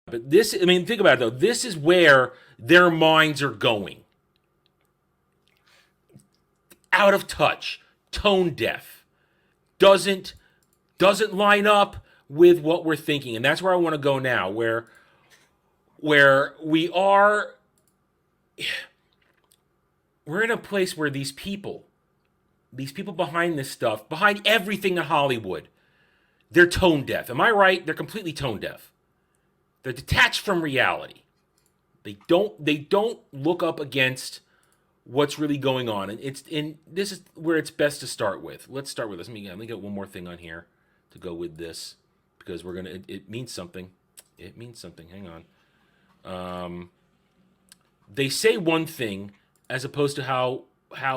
But this, I mean, think about it though. This is where their minds are going. Out of touch, tone deaf, doesn't doesn't line up with what we're thinking, and that's where I want to go now. Where we're in a place where these people behind this stuff, behind everything in Hollywood, they're tone deaf. Am I right? They're completely tone deaf. They're detached from reality. They don't look up against what's really going on. And this is where it's best to start with. Let's start with this. Let me get one more thing on here to go with this because it means something. It means something. Hang on. They say one thing as opposed to how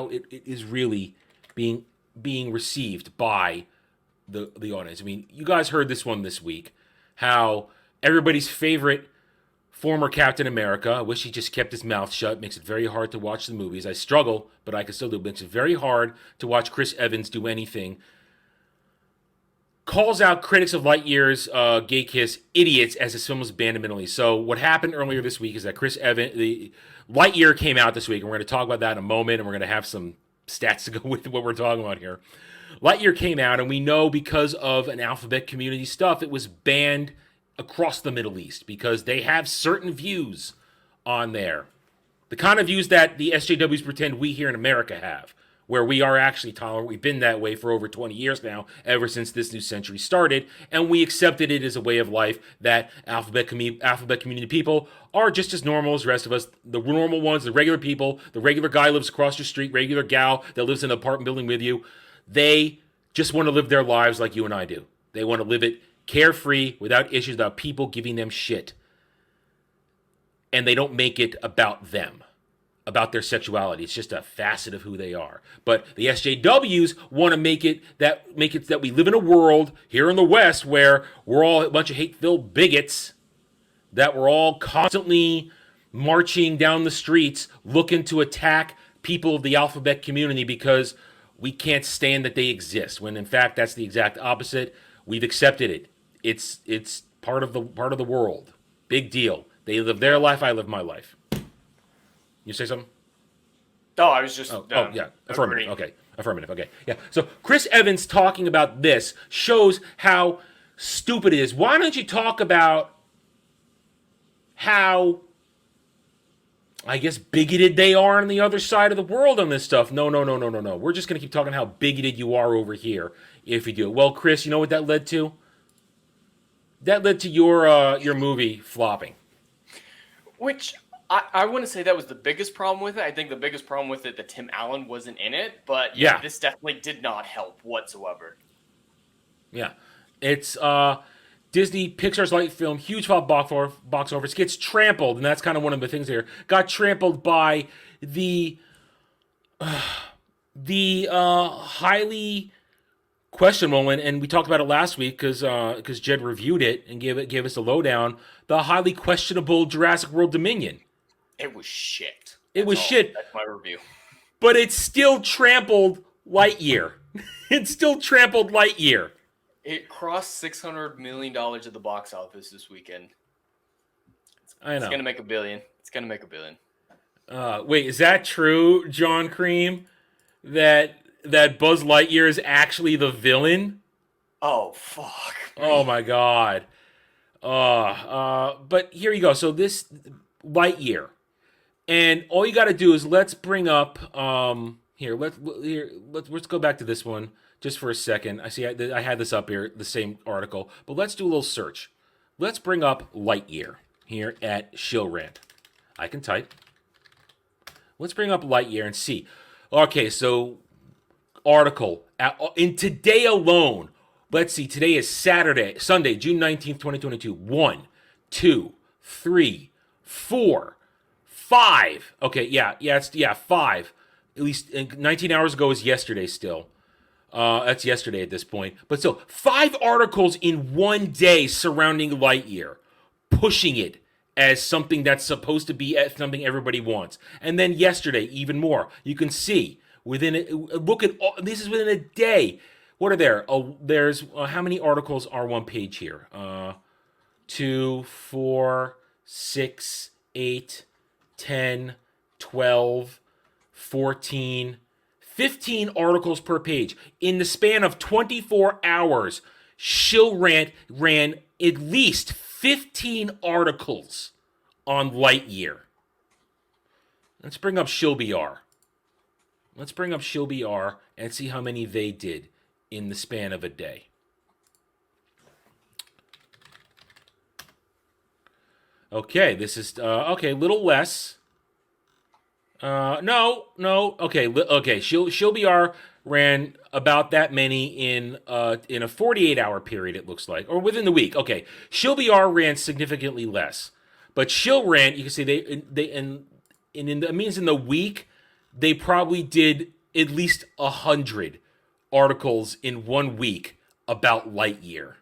it is really being received by the audience. I mean, you guys heard this one this week. How everybody's favorite former Captain America. I wish he just kept his mouth shut. Makes it very hard to watch the movies. I struggle, but I can still do it. Makes it very hard to watch Chris Evans do anything. Calls out critics of Lightyear's gay kiss idiots as his film was banned admittedly. So what happened earlier this week is that Lightyear came out this week, and we're going to talk about that in a moment, and we're going to have some stats to go with what we're talking about here. Lightyear came out, and we know because of an alphabet community stuff, it was banned across the Middle East because they have certain views on there. The kind of views that the SJWs pretend we here in America have, where we are actually tolerant. We've been that way for over 20 years now, ever since this new century started, and we accepted it as a way of life that alphabet community people are just as normal as the rest of us. The normal ones, the regular people, the regular guy lives across your street, regular gal that lives in an apartment building with you, they just want to live their lives like you and I do. They want to live it carefree, without issues, without people giving them shit. And they don't make it about them, about their sexuality. It's just a facet of who they are. But the SJWs want to make it that we live in a world here in the West where we're all a bunch of hate-filled bigots, that we're all constantly marching down the streets looking to attack people of the alphabet community because we can't stand that they exist. When in fact that's the exact opposite. We've accepted it. It's part of the world. Big deal. They live their life, I live my life. You say something? No, I was just. Yeah. Affirmative. Okay. Affirmative. Okay. Yeah. So Chris Evans talking about this shows how stupid it is. Why don't you talk about how, I guess, bigoted they are on the other side of the world on this stuff? No. We're just going to keep talking how bigoted you are over here if you do it. Well, Chris, you know what that led to? That led to your movie flopping. Which I wouldn't say that was the biggest problem with it. I think the biggest problem with it that Tim Allen wasn't in it, but yeah, this definitely did not help whatsoever. Yeah, it's Disney Pixar's light film, huge flop box office, gets trampled, and that's kind of one of the things here. Got trampled by the highly questionable, and we talked about it last week because Jed reviewed it and gave us a lowdown. The highly questionable Jurassic World Dominion. It was shit. It was shit. That's my review. But it still trampled Lightyear. It still trampled Lightyear. It crossed $600 million at the box office this weekend. I know. It's gonna make $1 billion. It's gonna make $1 billion. Wait, is that true, John Cream? That Buzz Lightyear is actually the villain? Oh fuck! Oh my god. But here you go. So this Lightyear, and all you got to do is let's bring up let's go back to this one just for a second. I see I had this up here, the same article, but let's do a little search. Let's bring up Lightyear here at Shillrant. I can type. Let's bring up Lightyear and see. Okay, so article in today alone. Let's see. Today is Sunday, June 19th, 2022. 1, 2, 3, 4, 5. Okay, yeah, 5. At least 19 hours ago is yesterday still. That's yesterday at this point. But still, 5 articles in one day surrounding Lightyear, pushing it as something that's supposed to be something everybody wants. And then yesterday, even more. You can see look at all, this is within a day. What are there? There's how many articles are one page here? 2, 4, 6, 8, 10, 12, 14, 15 articles per page. In the span of 24 hours, Shill Rant ran at least 15 articles on Lightyear. Let's bring up ShillBR. Let's bring up ShillBR and see how many they did in the span of a day. Okay, this is okay, a little less. No. Okay, ShillBR ran about that many in a 48-hour period. It looks like, or within the week. Okay, ShillBR ran significantly less, but Shill Rant, you can see it means in the week they probably did at least 100 articles in 1 week about Lightyear.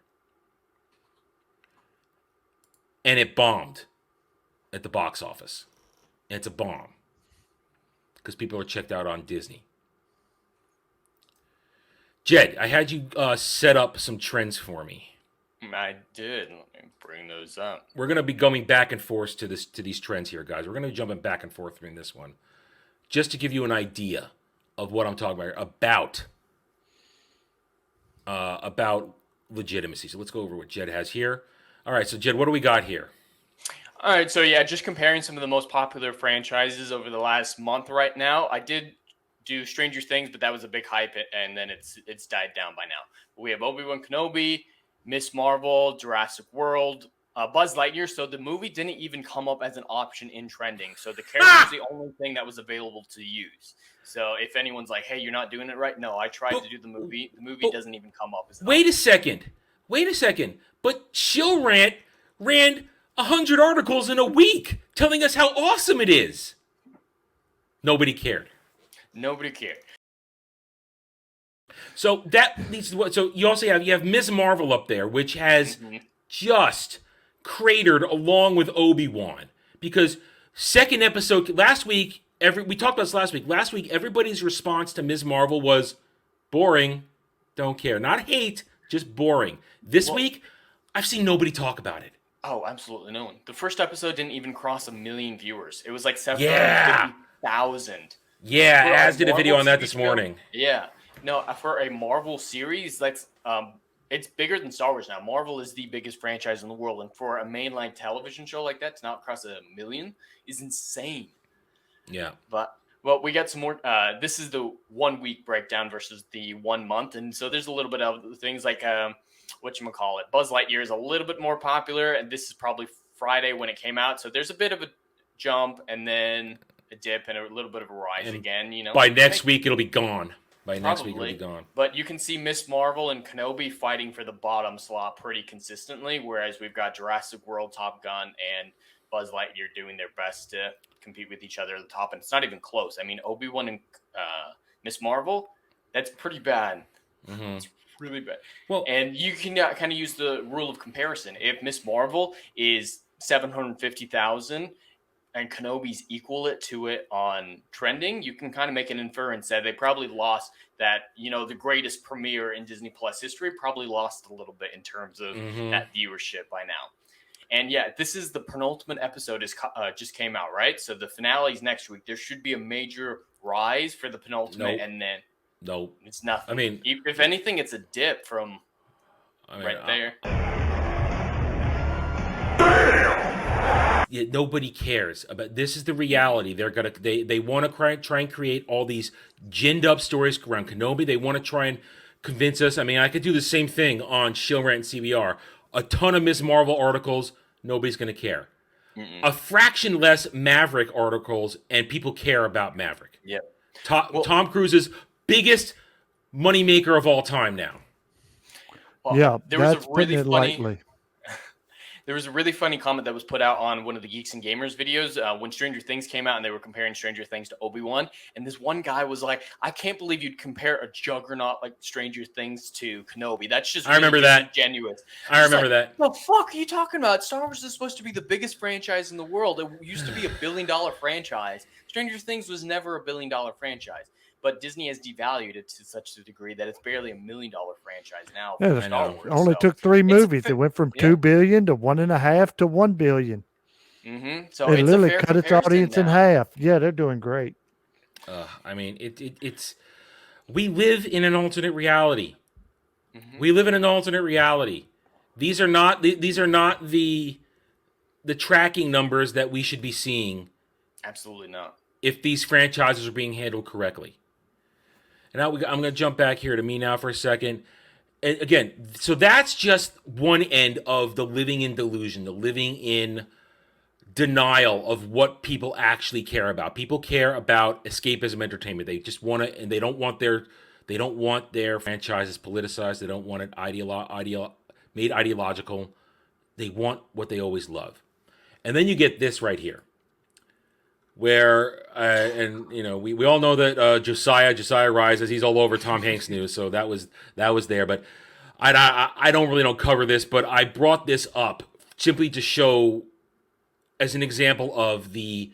And it bombed at the box office. And it's a bomb. Because people are checked out on Disney. Jed, I had you set up some trends for me. I did. Let me bring those up. We're going to be going back and forth to these trends here, guys. We're going to be jumping back and forth during this one. Just to give you an idea of what I'm talking about legitimacy. So let's go over what Jed has here. All right, so Jed, what do we got here? All right, so yeah, just comparing some of the most popular franchises over the last month right now. I did do Stranger Things, but that was a big hype, and then it's died down by now. We have Obi-Wan Kenobi, Miss Marvel, Jurassic World, Buzz Lightyear. So the movie didn't even come up as an option in trending. So the character was the only thing that was available to use. So if anyone's like, hey, you're not doing it right, no, I tried to do the movie. The movie doesn't even come up as an option. Wait a second. But Shill Rant ran 100 articles in a week telling us how awesome it is. Nobody cared. So that leads to what? So you also have Ms. Marvel up there, which has just cratered along with Obi-Wan, because second episode last week. We talked about this last week. Last week, everybody's response to Ms. Marvel was boring, don't care, not hate, just boring. This week, I've seen nobody talk about it. Oh, absolutely no one. The first episode didn't even cross 1 million viewers. It was like 750,000. Yeah, Az did a video on that this morning. Yeah. No, for a Marvel series, that's it's bigger than Star Wars now. Marvel is the biggest franchise in the world, and for a mainline television show like that to not cross 1 million is insane. Yeah. But we got some more. This is the 1 week breakdown versus the 1 month, and so there's a little bit of things like whatchamacallit. Buzz Lightyear is a little bit more popular, and this is probably Friday when it came out. So there's a bit of a jump and then a dip and a little bit of a rise again. You know, by next week it'll be gone. Next week it'll be gone. But you can see Miss Marvel and Kenobi fighting for the bottom slot pretty consistently, whereas we've got Jurassic World, Top Gun, and Buzz Lightyear doing their best to compete with each other at the top, and it's not even close. I mean, Obi-Wan and Miss Marvel, that's pretty bad. Mm-hmm. It's really bad. Well, and you can kind of use the rule of comparison. If Miss Marvel is 750,000 and Kenobi's equal to it on trending, you can kind of make an inference that they probably lost that, the greatest premiere in Disney Plus history probably lost a little bit in terms of that viewership by now. And yeah, this is the penultimate episode just came out, right? So the finale is next week. There should be a major rise for the penultimate, and then it's nothing. I mean, if anything, it's a dip from there. Yeah, nobody cares about this. Is the reality. They want to try and create all these ginned up stories around Kenobi. They want to try and convince us. I mean, I could do the same thing on Shill Rant and CBR. A ton of Ms. Marvel articles, nobody's going to care. A fraction less Maverick articles, and people care about Maverick. Yep. Tom Cruise's biggest moneymaker of all time now. Well, that's putting it lightly. There was a really funny comment that was put out on one of the Geeks and Gamers videos when Stranger Things came out, and they were comparing Stranger Things to Obi-Wan. And this one guy was like, I can't believe you'd compare a juggernaut like Stranger Things to Kenobi. That's just really disingenuous. I remember that. The fuck are you talking about? Star Wars is supposed to be the biggest franchise in the world. It used to be $1 billion franchise. Stranger Things was never $1 billion franchise. but Disney has devalued it to such a degree that it's barely $1 million franchise now Yeah, for it Star know. Wars. only So took 3 it's a movies. fa- It went from yeah. 2 billion to 1.5 to 1 billion. So It it's a literally fair cut its comparison audience in now. half. Yeah, they're doing great. I mean, it's we live in an alternate reality. Mm-hmm. We live in an alternate reality. These are not the tracking numbers that we should be seeing Absolutely not. if these franchises are being handled correctly. And I'm going to jump back here to me now for a second. And again, so that's just one end of the living in delusion, the living in denial of what people actually care about. People care about escapism entertainment. They just want to, and they don't want their franchises politicized. They don't want it made ideological. They want what they always love. And then you get this right here, where and you know we all know that Josiah rises. He's all over Tom Hanks news, so that was there. But I don't cover this, but I brought this up simply to show as an example of the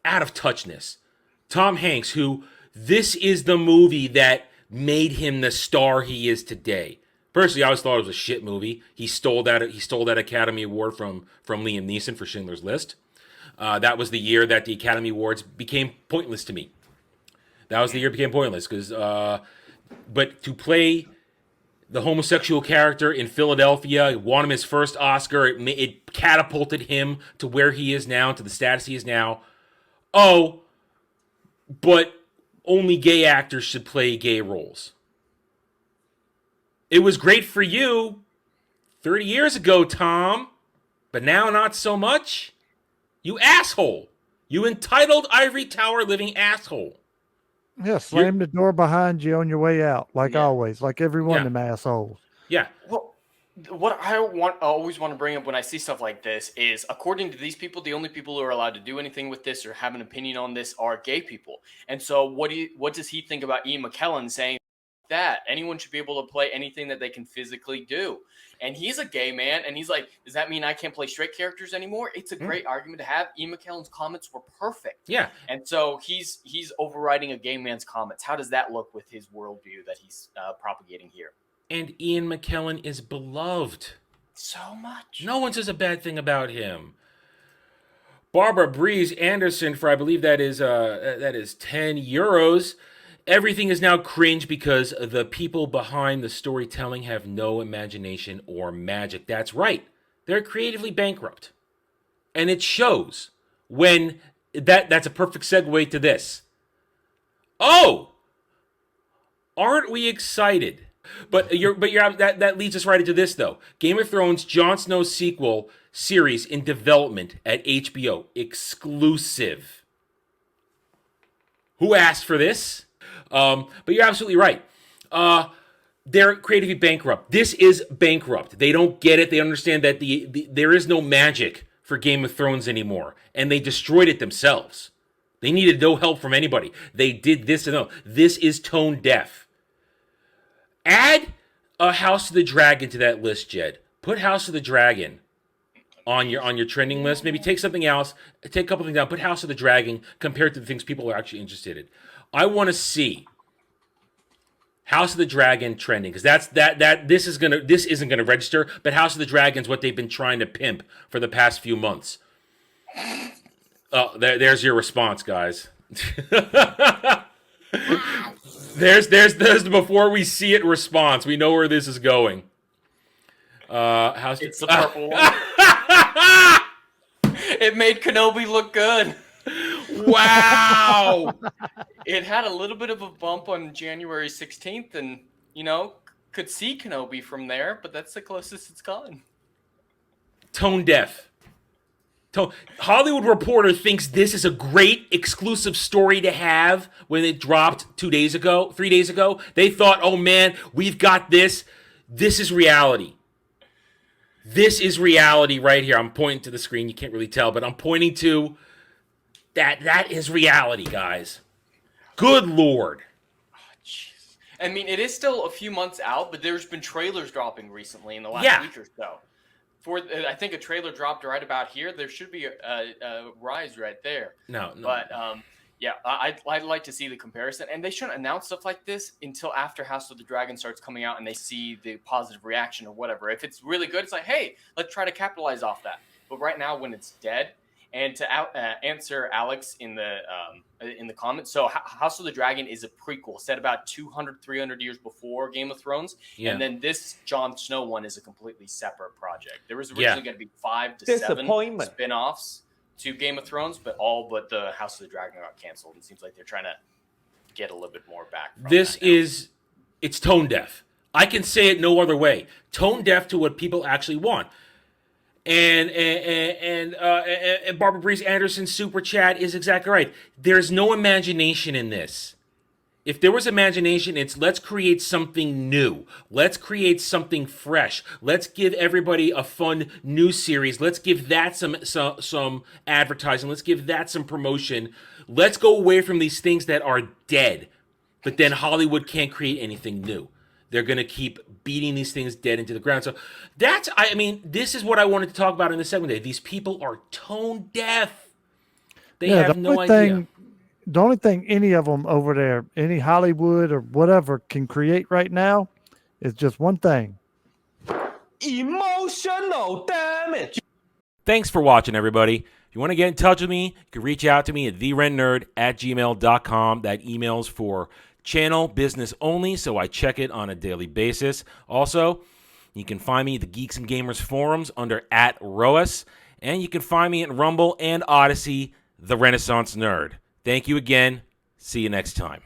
out of touchness. Tom Hanks, who this is the movie that made him the star he is today. Personally, I always thought it was a shit movie. He stole that Academy Award from Liam Neeson for Schindler's List. That was the year that the Academy Awards became pointless to me. That was the year it became pointless because, but to play the homosexual character in Philadelphia, won him his first Oscar. It catapulted him to where he is now, to the status he is now. Oh, but only gay actors should play gay roles. It was great for you 30 years ago, Tom, but now not so much. You asshole. You entitled ivory tower living asshole. Yeah, slam the door behind you on your way out, like Yeah. always, like every one Yeah. of them assholes. Yeah. Well, what I always want to bring up when I see stuff like this is, according to these people, the only people who are allowed to do anything with this or have an opinion on this are gay people. And so, what does he think about Ian McKellen saying that anyone should be able to play anything that they can physically do? And he's a gay man, and he's like, does that mean I can't play straight characters anymore? It's a great argument to have. Ian McKellen's comments were perfect. Yeah. And so he's overriding a gay man's comments. How does that look with his worldview that he's propagating here? And Ian McKellen is beloved. So much. No one says a bad thing about him. Barbara Breeze Anderson, for I believe that is 10 euros. Everything is now cringe because the people behind the storytelling have no imagination or magic. That's right. They're creatively bankrupt. And it shows when that's a perfect segue to this. Oh! Aren't we excited? But that leads us right into this though. Game of Thrones Jon Snow sequel series in development at HBO, exclusive. Who asked for this? But you're absolutely right. They're creatively bankrupt. This is bankrupt. They don't get it. They understand that there is no magic for Game of Thrones anymore, and they destroyed it themselves. They needed no help from anybody. They did this and no. This is tone deaf. Add a House of the Dragon to that list, Jed. Put House of the Dragon on your trending list. Maybe take something else. Take a couple things down. Put House of the Dragon compared to the things people are actually interested in. I want to see House of the Dragon trending because this isn't gonna register. But House of the Dragon's what they've been trying to pimp for the past few months. There's your response, guys. There's the before we see it response. We know where this is going. It's the purple one. It made Kenobi look good. Wow. It had a little bit of a bump on January 16th, and could see Kenobi from there, but that's the closest it's gotten. Tone deaf. Hollywood Reporter thinks this is a great exclusive story to have when it dropped 3 days ago. They thought, oh man, we've got this. This is reality. This is reality right here. I'm pointing to the screen. You can't really tell, but I'm pointing to that. That is reality, guys. Good Lord. Jeez. I mean, it is still a few months out, but there's been trailers dropping recently in the last week or so. I think a trailer dropped right about here. There should be a rise right there. No. But Yeah, I'd like to see the comparison, and they shouldn't announce stuff like this until after House of the Dragon starts coming out and they see the positive reaction or whatever. If it's really good, it's like, hey, let's try to capitalize off that. But right now, when it's dead, and to answer Alex in the comments, so House of the Dragon is a prequel set about 200, 300 years before Game of Thrones, and then this Jon Snow one is a completely separate project. There was originally going to be 5 to 7 spin-offs to Game of Thrones, but the House of the Dragon got canceled. It seems like they're trying to get a little bit more back. It's tone deaf. I can say it no other way. Tone deaf to what people actually want. And Barbara Breeze Anderson's super chat is exactly right. There's no imagination in this. If there was imagination, it's let's create something new. Let's create something fresh. Let's give everybody a fun new series. Let's give that some advertising. Let's give that some promotion. Let's go away from these things that are dead. But then Hollywood can't create anything new. They're going to keep beating these things dead into the ground. So this is what I wanted to talk about in the segment today. These people are tone deaf. They have no idea. The only thing any of them over there, any Hollywood or whatever, can create right now is just one thing. Emotional damage. Thanks for watching, everybody. If you want to get in touch with me, you can reach out to me at therennerd@gmail.com. That email's for channel business only, so I check it on a daily basis. Also, you can find me at the Geeks and Gamers forums under @ROAS, and you can find me at Rumble and Odyssey, The Renaissance Nerd. Thank you again. See you next time.